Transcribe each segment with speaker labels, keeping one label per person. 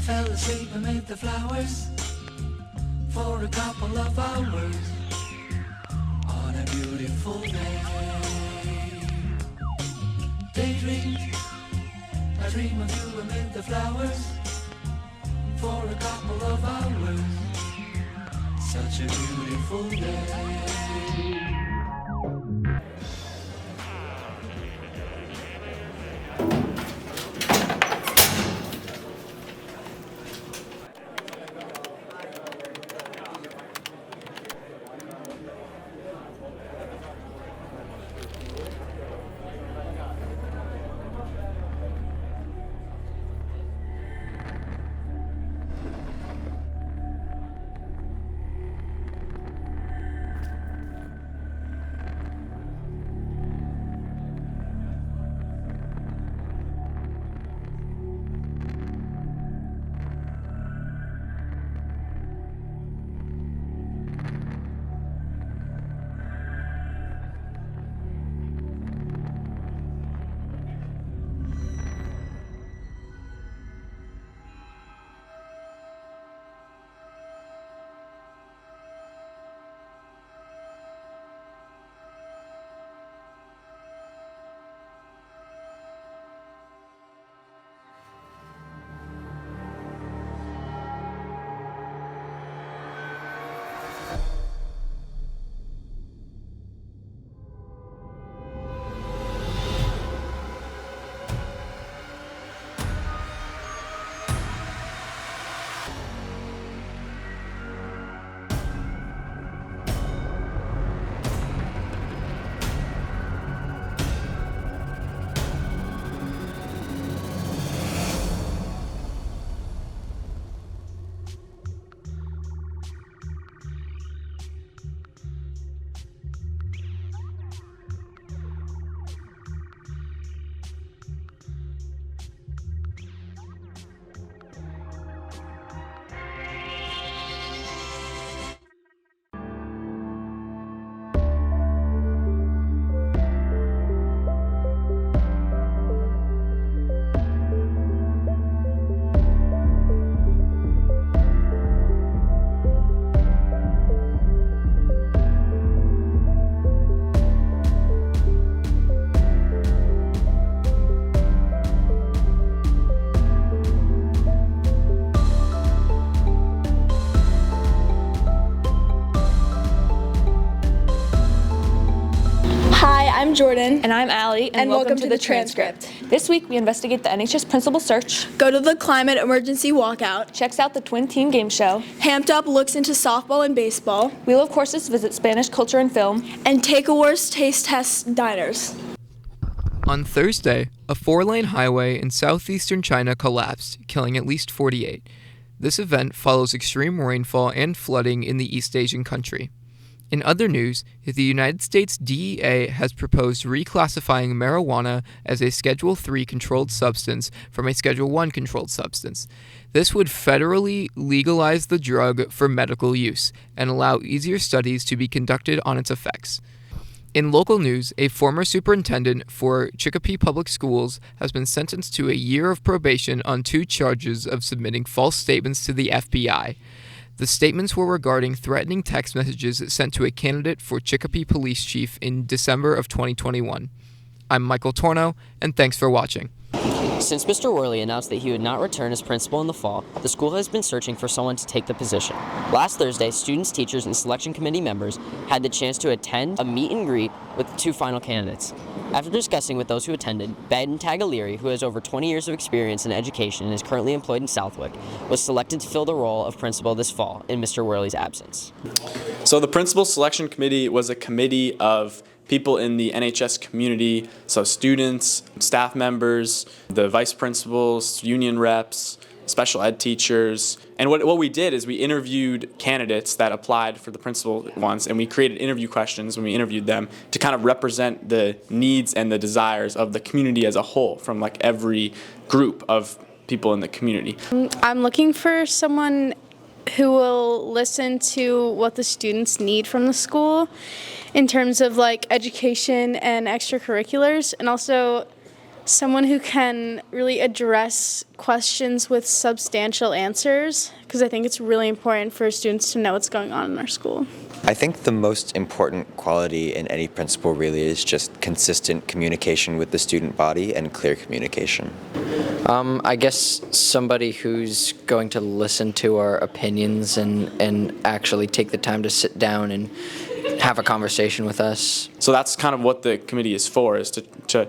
Speaker 1: fell asleep amid the flowers for a couple of hours on a beautiful day. Daydreamed, I dream of you amid the flowers for a couple of hours. Such a beautiful day.
Speaker 2: Hi, I'm Jordan.
Speaker 3: And I'm Allie,
Speaker 2: and welcome to the Transcript.
Speaker 3: This week, we investigate the NHS principal search,
Speaker 2: Go to the climate emergency walkout.
Speaker 3: checks out the Twin Team game show,
Speaker 2: Hamped Up looks into softball and baseball.
Speaker 3: Wheel of Courses visits Spanish culture and film.
Speaker 2: And Take a Worst Taste Test diners.
Speaker 4: On Thursday, a 4-lane highway in southeastern China collapsed, killing at least 48. This event follows extreme rainfall and flooding in the East Asian country. In other news, the United States DEA has proposed reclassifying marijuana as a Schedule III controlled substance from a Schedule I controlled substance. This would federally legalize the drug for medical use and allow easier studies to be conducted on its effects. In local news, a former superintendent for Chicopee Public Schools has been sentenced to a year of probation on 2 charges of submitting false statements to the FBI. The statements were regarding threatening text messages sent to a candidate for Chicopee Police Chief in December of 2021. I'm Michael Torno, and thanks for watching.
Speaker 5: Since Mr. Worley announced that he would not return as principal in the fall, the school has been searching for someone to take the position. Last Thursday, students, teachers, and selection committee members had the chance to attend a meet and greet with the 2 final candidates. After discussing with those who attended, Ben Taglieri, who has over 20 years of experience in education and is currently employed in Southwick, was selected to fill the role of principal this fall in Mr. Worley's absence.
Speaker 6: So the principal selection committee was a committee of people in the NHS community, so students, staff members, the vice principals, union reps, special ed teachers. And what we did is we interviewed candidates that applied for the principal ones, and we created interview questions when we interviewed them to kind of represent the needs and the desires of the community as a whole from like every group of people in the community.
Speaker 7: I'm looking for someone who will listen to what the students need from the school in terms of like education and extracurriculars, and also someone who can really address questions with substantial answers, because I think it's really important for students to know what's going on in our school.
Speaker 8: I think the most important quality in any principal really is just consistent communication with the student body and clear communication.
Speaker 9: I guess somebody who's going to listen to our opinions and actually take the time to sit down and have a conversation with us.
Speaker 6: So that's kind of what the committee is for, is to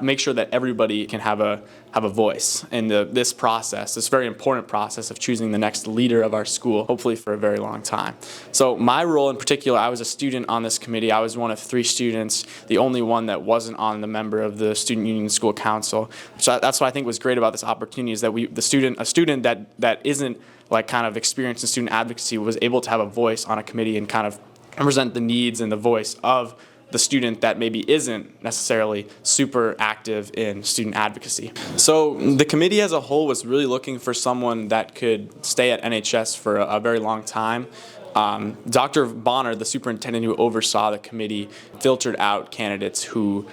Speaker 6: make sure that everybody can have a voice in this process, this very important process of choosing the next leader of our school, hopefully for a very long time. So my role in particular, I was a student on this committee. I was one of 3 students, the only one that wasn't on the member of the Student Union School Council. So that's what I think was great about this opportunity, is that a student that isn't like kind of experienced in student advocacy was able to have a voice on a committee and kind of represent the needs and the voice of the student that maybe isn't necessarily super active in student advocacy. So the committee as a whole was really looking for someone that could stay at NHS for a very long time. Dr. Bonner, the superintendent who oversaw the committee, filtered out candidates who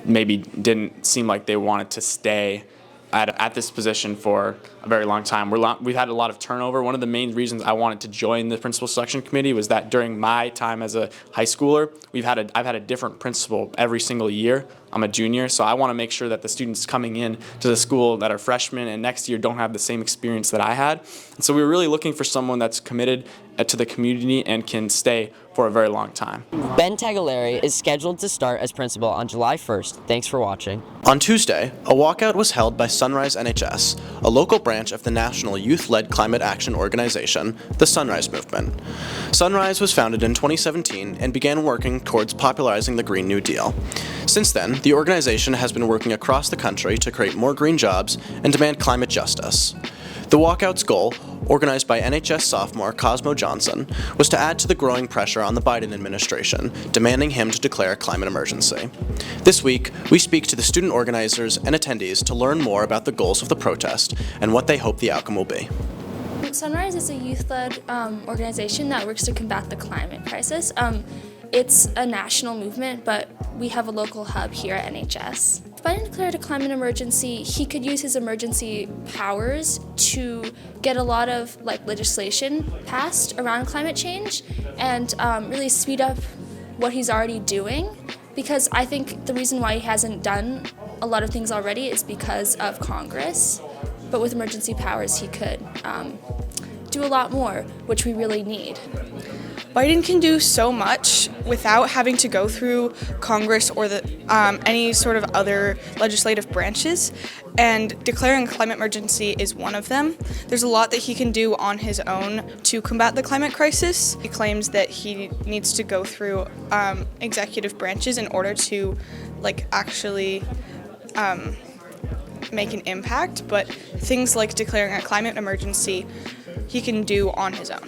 Speaker 6: maybe didn't seem like they wanted to stay at this position for a very long time. We've had a lot of turnover. One of the main reasons I wanted to join the principal selection committee was that during my time as a high schooler, I've had a different principal every single year. I'm a junior, so I want to make sure that the students coming in to the school that are freshmen and next year don't have the same experience that I had. And so we were really looking for someone that's committed to the community and can stay for a very long time.
Speaker 5: Ben Taglieri is scheduled to start as principal on July 1st. Thanks for watching.
Speaker 10: On Tuesday, a walkout was held by Sunrise NHS, a local branch of the national youth-led climate action organization, the Sunrise Movement. Sunrise was founded in 2017 and began working towards popularizing the Green New Deal. Since then, the organization has been working across the country to create more green jobs and demand climate justice. The walkout's goal, organized by NHS sophomore Cosmo Johnson, was to add to the growing pressure on the Biden administration, demanding him to declare a climate emergency. This week, we speak to the student organizers and attendees to learn more about the goals of the protest and what they hope the outcome will be.
Speaker 11: Sunrise is a youth-led organization that works to combat the climate crisis. It's a national movement, but we have a local hub here at NHS. If Biden declared a climate emergency, he could use his emergency powers to get a lot of legislation passed around climate change and really speed up what he's already doing. Because I think the reason why he hasn't done a lot of things already is because of Congress. But with emergency powers, he could do a lot more, which we really need.
Speaker 2: Biden can do so much without having to go through Congress or any sort of other legislative branches, and declaring a climate emergency is one of them. There's a lot that he can do on his own to combat the climate crisis. He claims that he needs to go through executive branches in order to actually make an impact, but things like declaring a climate emergency he can do on his own.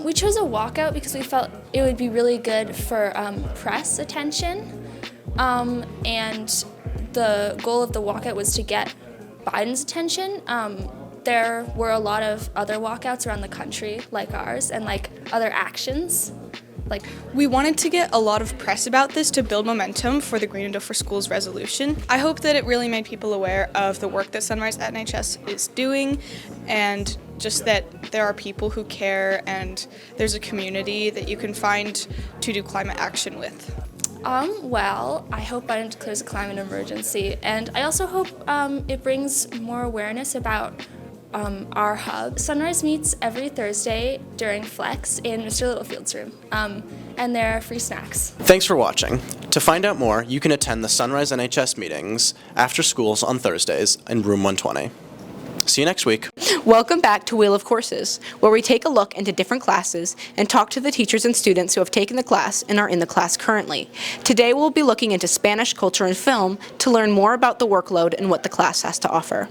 Speaker 11: We chose a walkout because we felt it would be really good for press attention, and the goal of the walkout was to get Biden's attention. There were a lot of other walkouts around the country like ours and other actions.
Speaker 2: We wanted to get a lot of press about this to build momentum for the Green Window for Schools resolution. I hope that it really made people aware of the work that Sunrise at NHS is doing, and just that there are people who care and there's a community that you can find to do climate action with.
Speaker 11: Well, I hope Biden declares a climate emergency, and I also hope it brings more awareness about our hub. Sunrise meets every Thursday during Flex in Mr. Littlefield's room, and there are free snacks.
Speaker 10: Thanks for watching. To find out more, you can attend the Sunrise NHS meetings after schools on Thursdays in room 120. See you next week.
Speaker 12: Welcome back to Wheel of Courses, where we take a look into different classes and talk to the teachers and students who have taken the class and are in the class currently. Today we'll be looking into Spanish culture and film to learn more about the workload and what the class has to offer.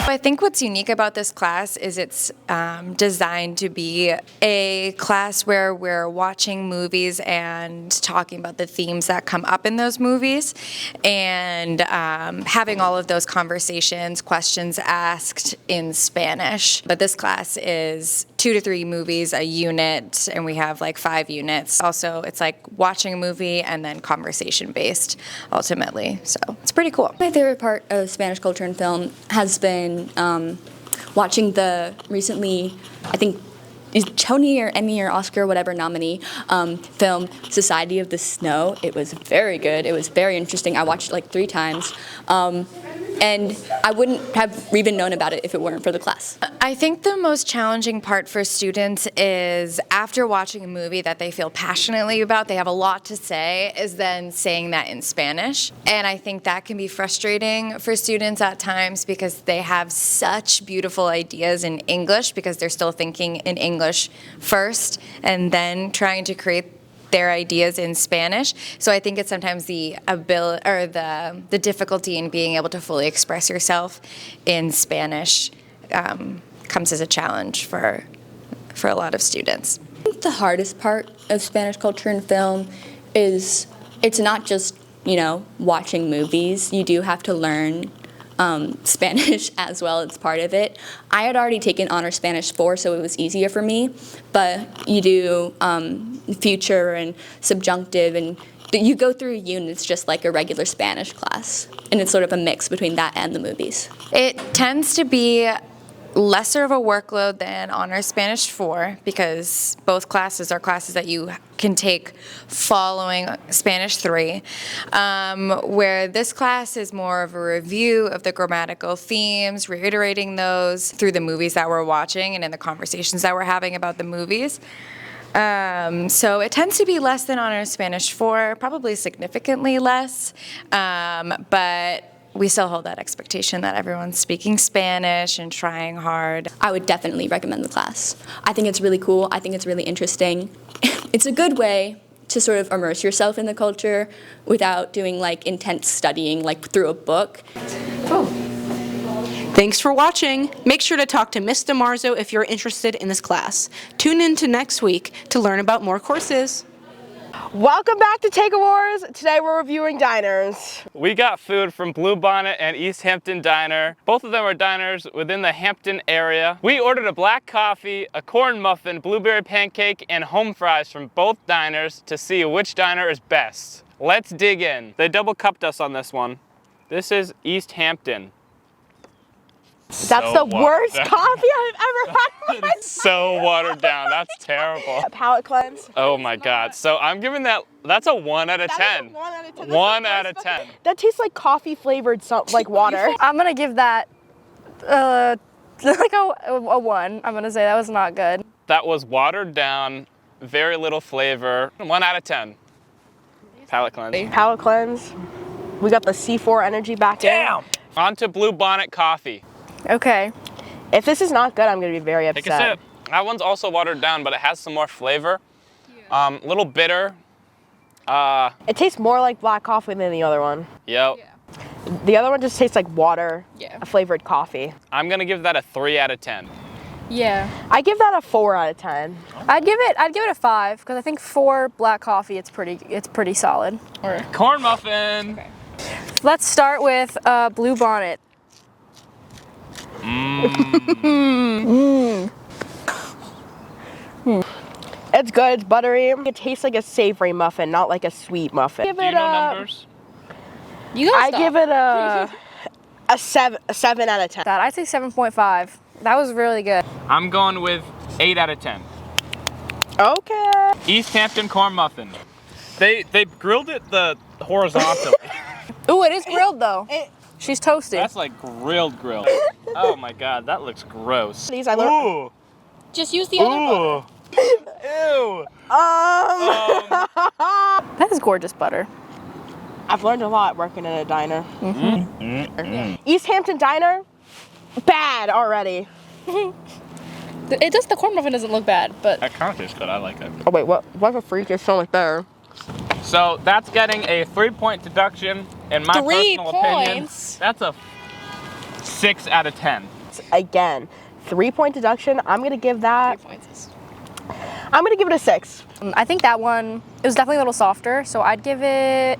Speaker 13: I think what's unique about this class is it's designed to be a class where we're watching movies and talking about the themes that come up in those movies and having all of those conversations, questions asked in Spanish. But this class is 2 to 3 movies a unit, and we have like 5 units. Also, it's like watching a movie and then conversation based ultimately. So it's pretty cool.
Speaker 14: My favorite part of Spanish culture and film has been watching the recently, I think, Tony or Emmy or Oscar, whatever nominee, film Society of the Snow. It was very good. It was very interesting. I watched it like 3 times. And I wouldn't have even known about it if it weren't for the class.
Speaker 13: I think the most challenging part for students is after watching a movie that they feel passionately about, they have a lot to say, is then saying that in Spanish. And I think that can be frustrating for students at times because they have such beautiful ideas in English because they're still thinking in English first and then trying to create their ideas in Spanish. So I think it's sometimes the ability or the difficulty in being able to fully express yourself in Spanish comes as a challenge for a lot of students.
Speaker 14: I think the hardest part of Spanish culture and film is it's not just, watching movies. You do have to learn Spanish as well. It's part of it. I had already taken Honor Spanish 4, so it was easier for me, but you do future and subjunctive, and you go through units just like a regular Spanish class, and it's sort of a mix between that and the movies.
Speaker 13: It tends to be lesser of a workload than Honor Spanish 4 because both classes are classes that you can take following Spanish 3, where this class is more of a review of the grammatical themes, reiterating those through the movies that we're watching and in the conversations that we're having about the movies. So it tends to be less than Honor Spanish 4, probably significantly less, but we still hold that expectation that everyone's speaking Spanish and trying hard.
Speaker 14: I would definitely recommend the class. I think it's really cool. I think it's really interesting. It's a good way to sort of immerse yourself in the culture without doing like intense studying like through a book.
Speaker 12: Thanks for watching. Make sure to talk to Ms. DeMarzo if you're interested in this class. Tune in to next week to learn about more courses.
Speaker 15: Welcome back to Take Awards. Today we're reviewing diners.
Speaker 16: We got food from Blue Bonnet and East Hampton Diner. Both of them are diners within the Hampton area. We ordered a black coffee, a corn muffin, blueberry pancake, and home fries from both diners to see which diner is best. Let's dig in. They double cupped us on this one. This is East Hampton.
Speaker 15: That's the worst coffee I've ever had in my life.
Speaker 16: So watered down. That's terrible.
Speaker 15: A palate cleanse.
Speaker 16: Oh my God. So I'm giving that's a 1 out of 10. 1 out of 10. 1 out of 10.
Speaker 15: That tastes like coffee flavored like water.
Speaker 17: I'm gonna give that like a 1. I'm gonna say that was not good.
Speaker 16: That was watered down, very little flavor. 1 out of 10. Palate cleanse.
Speaker 15: Palate cleanse. We got the C4 energy back in.
Speaker 16: On to Blue Bonnet coffee.
Speaker 15: Okay. If this is not good, I'm going to be very upset.
Speaker 16: Take a sip. That one's also watered down, but it has some more flavor. A little bitter.
Speaker 15: It tastes more like black coffee than the other one.
Speaker 16: Yep.
Speaker 15: Yeah. The other one just tastes like water, flavored coffee.
Speaker 16: I'm going to give that a 3 out of 10.
Speaker 17: Yeah.
Speaker 15: I give that a 4 out of 10.
Speaker 17: I'd give it a 5 because I think for black coffee it's pretty solid.
Speaker 16: Corn muffin.
Speaker 17: Okay. Let's start with Blue Bonnet.
Speaker 15: It's good, it's buttery. It tastes like a savory muffin, not like a sweet muffin.
Speaker 16: Do you know numbers?
Speaker 15: I give it a 7 out of 10.
Speaker 17: I'd say 7.5. That was really good.
Speaker 16: I'm going with 8 out of 10.
Speaker 15: Okay.
Speaker 16: East Hampton corn muffin. They grilled it horizontally.
Speaker 17: Ooh, it is grilled though. She's toasted.
Speaker 16: That's like grilled. Oh my God, that looks gross.
Speaker 15: These I learned.
Speaker 16: Ooh.
Speaker 17: Just use the other butter.
Speaker 16: Ew.
Speaker 17: That is gorgeous butter.
Speaker 15: I've learned a lot working in a diner. East Hampton Diner, bad already.
Speaker 17: The corn muffin doesn't look bad, but
Speaker 16: that kind of tastes good. I like it.
Speaker 15: Oh wait, what a freak is so much better.
Speaker 16: So that's getting a 3-point deduction in my
Speaker 17: 3
Speaker 16: personal opinion.
Speaker 17: points?
Speaker 16: That's a 6 out of 10.
Speaker 15: points again. 3-point deduction. I'm gonna give that. 3 points. I'm gonna give it a 6.
Speaker 17: I think that one, it was definitely a little softer, so I'd give it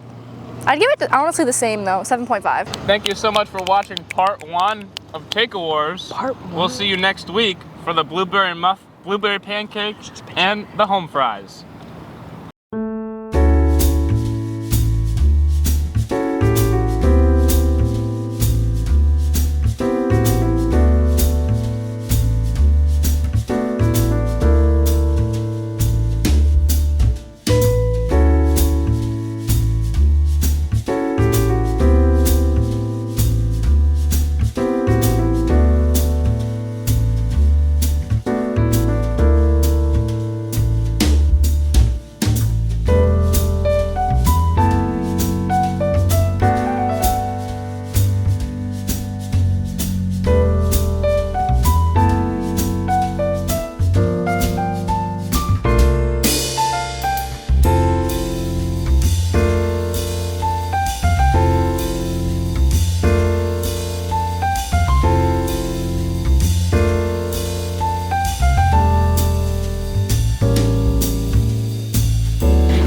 Speaker 17: honestly the same though, 7.5.
Speaker 16: Thank you so much for watching part 1 of Take Awards.
Speaker 15: Part 1.
Speaker 16: We'll see you next week for the blueberry pancake and the home fries.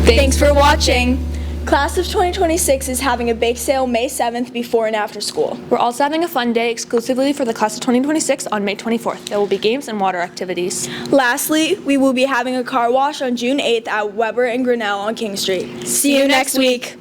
Speaker 7: Thanks for watching. Class of 2026 is having a bake sale May 7th before and after school.
Speaker 3: We're also having a fun day exclusively for the class of 2026 on May 24th. There will be games and water activities.
Speaker 7: Lastly, we will be having a car wash on June 8th at Weber and Grinnell on King Street. See you next week.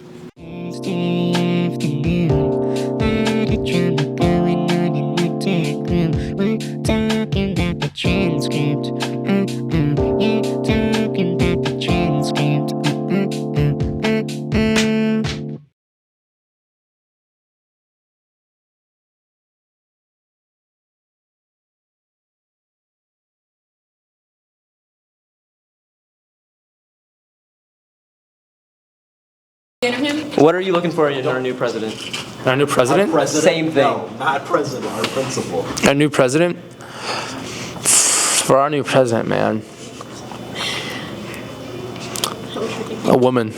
Speaker 18: What are you looking for in our new president?
Speaker 16: Our new president?
Speaker 18: Same thing.
Speaker 19: No, not president, our principal.
Speaker 16: Our new president? For our new president, man. A woman.